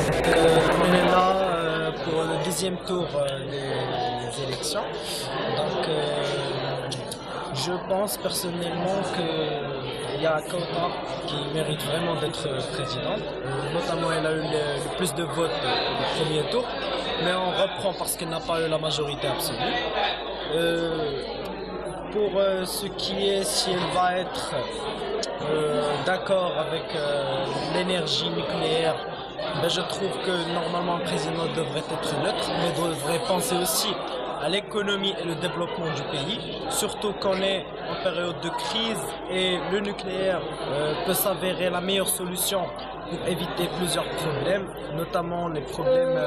On est là pour le deuxième tour des élections. Donc, je pense personnellement qu'il y a Kautar qui mérite vraiment d'être présidente. Notamment, elle a eu le plus de votes au premier tour, mais on reprend parce qu'elle n'a pas eu la majorité absolue. Pour ce qui est si elle va être d'accord avec l'énergie nucléaire, ben je trouve que normalement le président devrait être neutre, mais devrait penser aussi à l'économie et le développement du pays, surtout qu'on est en période de crise et le nucléaire peut s'avérer la meilleure solution pour éviter plusieurs problèmes, notamment les problèmes,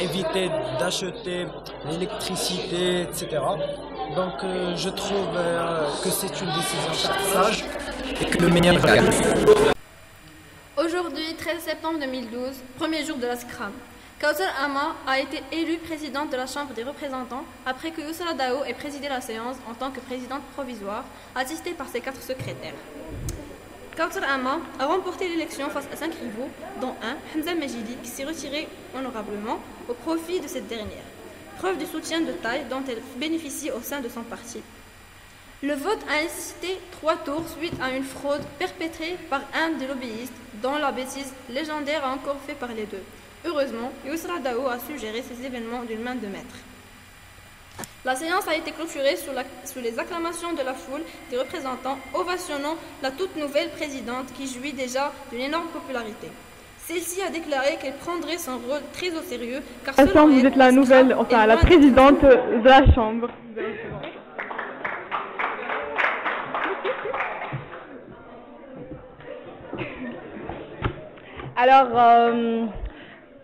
éviter d'acheter l'électricité, etc. Donc je trouve que c'est une décision sage et que le meilleur va gagner. Aujourd'hui, 13 septembre 2012, premier jour de la Scrum. Kautar Ama a été élue présidente de la Chambre des représentants après que Youssra Dao ait présidé la séance en tant que présidente provisoire, assistée par ses 4 secrétaires. Kautar Ama a remporté l'élection face à 5 rivaux, dont un, Hamza Majidi, qui s'est retiré honorablement au profit de cette dernière. Preuve du soutien de taille dont elle bénéficie au sein de son parti. Le vote a nécessité 3 tours suite à une fraude perpétrée par un des lobbyistes, dont la bêtise légendaire a encore fait parler d'eux. Heureusement, Youssra Dao a su gérer ces événements d'une main de maître. La séance a été clôturée sous les acclamations de la foule des représentants, ovationnant la toute nouvelle présidente qui jouit déjà d'une énorme popularité. Celle-ci a déclaré qu'elle prendrait son rôle très au sérieux, car selon elle, vous êtes la nouvelle, enfin la présidente de la Chambre. Alors,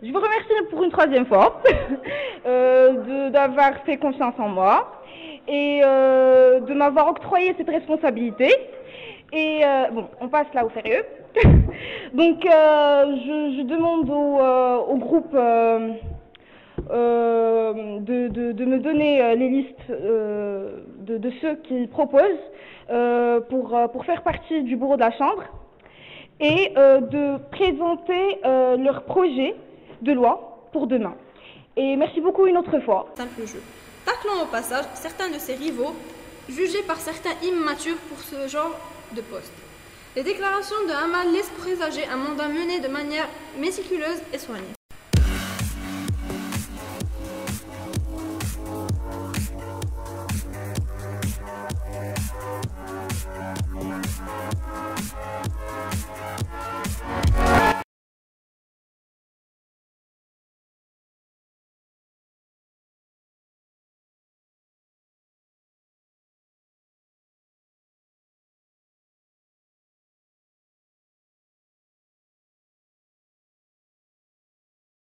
je vous remercie pour une 3e fois d'avoir fait confiance en moi et de m'avoir octroyé cette responsabilité. Et bon, on passe là au sérieux. Donc, je demande au groupe de me donner les listes de ceux qu'ils proposent pour faire partie du bureau de la Chambre et de présenter leur projet de loi pour demain. Et merci beaucoup une autre fois. Simple jeu. Taclons au passage certains de ses rivaux, jugés par certains immatures pour ce genre de poste. Les déclarations de Hamal laissent présager un mandat mené de manière méticuleuse et soignée.